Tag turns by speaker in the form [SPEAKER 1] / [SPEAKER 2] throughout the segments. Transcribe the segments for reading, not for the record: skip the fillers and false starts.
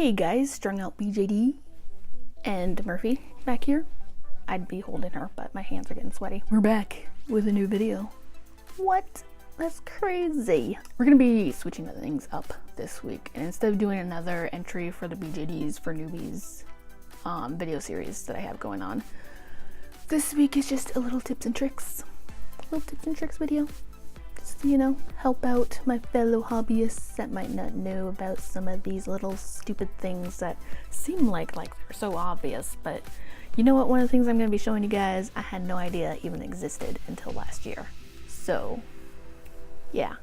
[SPEAKER 1] Hey guys, strung out BJD and Murphy back here. I'd be holding her, but my hands are getting sweaty. We're back with a new video. What? That's crazy. We're gonna be switching things up this week, and instead of doing another entry for the BJDs for newbies video series that I have going on, this week is just a little tips and tricks. Video. Just, you know, help out my fellow hobbyists that might not know about some of these little stupid things that seem like they're so obvious, but you know what, one of the things I'm going to be showing you guys, I had no idea even existed until last year. So, yeah.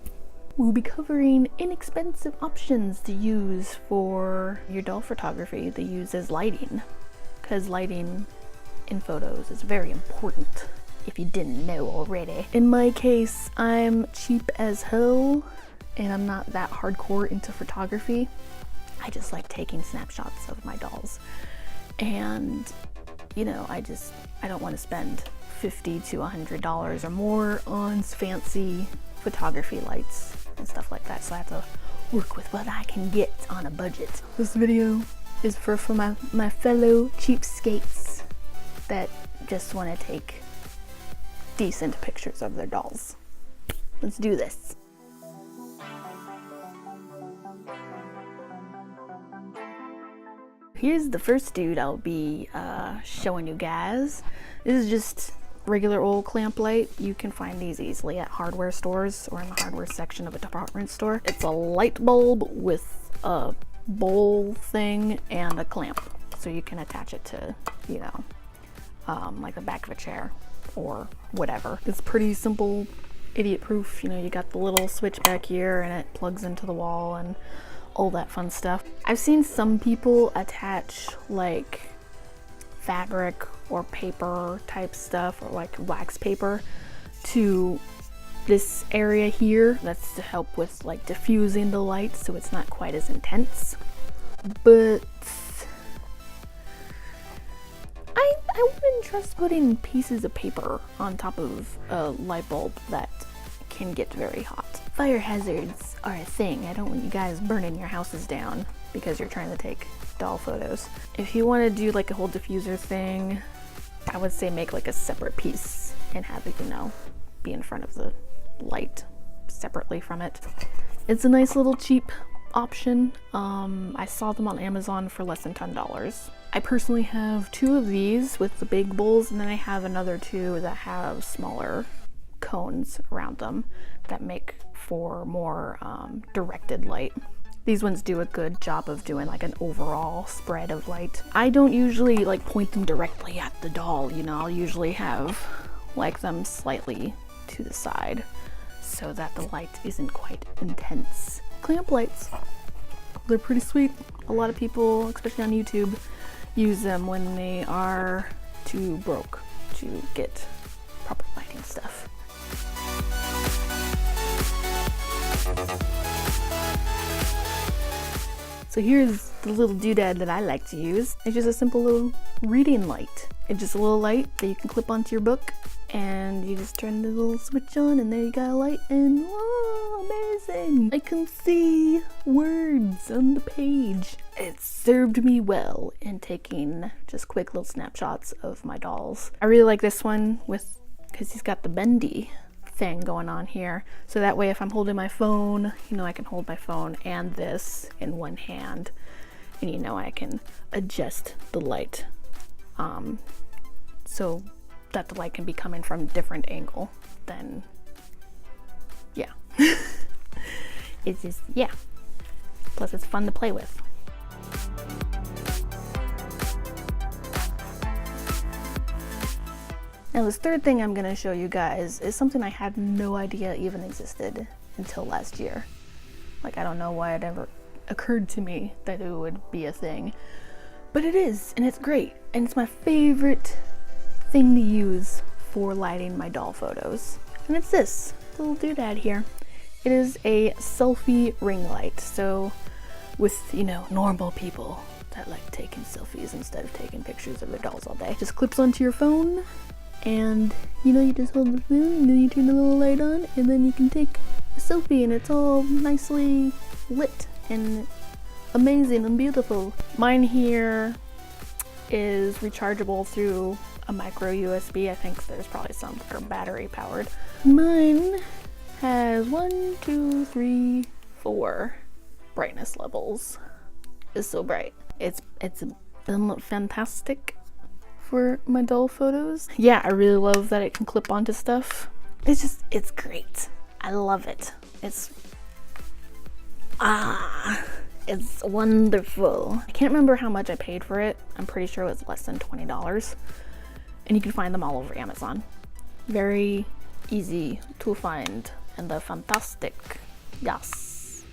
[SPEAKER 1] We'll be covering inexpensive options to use for your doll photography that uses lighting, because lighting in photos is very important, if you didn't know already. In my case, I'm cheap as hell, and I'm not that hardcore into photography. I just like taking snapshots of my dolls. And, you know, I don't want to spend $50 to $100 or more on fancy photography lights and stuff like that, so I have to work with what I can get on a budget. This video is for my fellow cheapskates that just want to take decent pictures of their dolls. Let's do this. Here's the first dude I'll be showing you guys. This is just regular old clamp light. You can find these easily at hardware stores or in the hardware section of a department store. It's a light bulb with a bowl thing and a clamp, so you can attach it to, you know, like the back of a chair or whatever. It's pretty simple, idiot proof. You know, you got the little switch back here and it plugs into the wall and all that fun stuff. I've seen some people attach like fabric or paper type stuff, or like wax paper, to this area here. That's to help with like diffusing the light so it's not quite as intense. But I wouldn't trust putting pieces of paper on top of a light bulb that can get very hot. Fire hazards are a thing. I don't want you guys burning your houses down because you're trying to take doll photos. If you want to do like a whole diffuser thing, I would say make like a separate piece and have it, you know, be in front of the light separately from it. It's a nice little cheap option. I saw them on Amazon for less than $10. I personally have two of these with the big bowls, and then I have another two that have smaller cones around them that make for more directed light. These ones do a good job of doing like an overall spread of light. I don't usually like point them directly at the doll, you know, I'll usually have like them slightly to the side so that the light isn't quite intense. Clamp lights, they're pretty sweet. A lot of people, especially on YouTube, use them when they are too broke to get proper lighting stuff. So here's the little doodad that I like to use. It's just a simple little reading light. It's just a little light that you can clip onto your book, and you just turn the little switch on, and there you got a light, and whoa, amazing! I can see words on the page. It served me well in taking just quick little snapshots of my dolls. I really like this one because he's got the bendy thing going on here, so that way if I'm holding my phone, you know, I can hold my phone and this in one hand, and you know, I can adjust the light so that the light can be coming from a different angle. Then yeah. It's just, yeah, plus it's fun to play with. Now this third thing I'm going to show you guys is something I had no idea even existed until last year. Like, I don't know why it ever occurred to me that it would be a thing, but it is, and it's great, and it's my favorite thing to use for lighting my doll photos. And it's this little doodad here. It is a selfie ring light. So with, you know, normal people that like taking selfies instead of taking pictures of their dolls all day, just clips onto your phone, and you know, you just hold the phone and then you turn the little light on, and then you can take a selfie, and it's all nicely lit and amazing and beautiful. Mine here is rechargeable through a micro USB. I think there's probably some that are battery powered. Mine has 1, 2, 3, 4 brightness levels. It's so bright. It's been fantastic for my doll photos. Yeah, I really love that it can clip onto stuff. It's great. I love it. It's wonderful. I can't remember how much I paid for it. I'm pretty sure it was less than $20. And you can find them all over Amazon. Very easy to find and they're fantastic. Yes.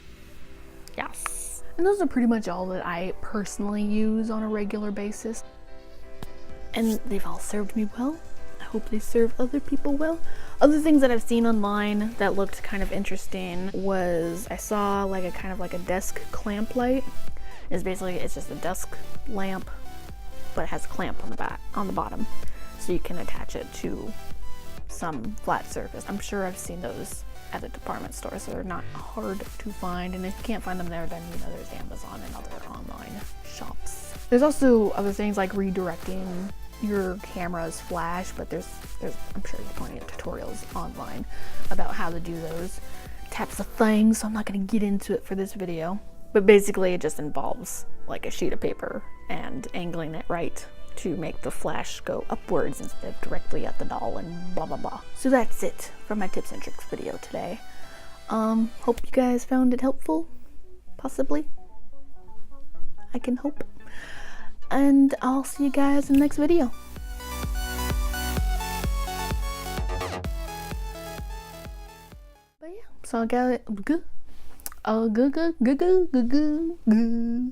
[SPEAKER 1] Yes. And those are pretty much all that I personally use on a regular basis. And they've all served me well. I hope they serve other people well. Other things that I've seen online that looked kind of interesting was I saw like a kind of like a desk clamp light. It's just a desk lamp, but it has a clamp on the bottom, so you can attach it to some flat surface. I'm sure I've seen those at the department store, so they're not hard to find. And if you can't find them there, then you know there's Amazon and other online shops. There's also other things like redirecting your camera's flash, but there's I'm sure there's plenty of tutorials online about how to do those types of things, so I'm not going to get into it for this video. But basically it just involves like a sheet of paper and angling it right to make the flash go upwards instead of directly at the doll and blah blah blah. So that's it for my tips and tricks video today. Hope you guys found it helpful, possibly. I can hope. And I'll see you guys in the next video. But yeah, so I got it.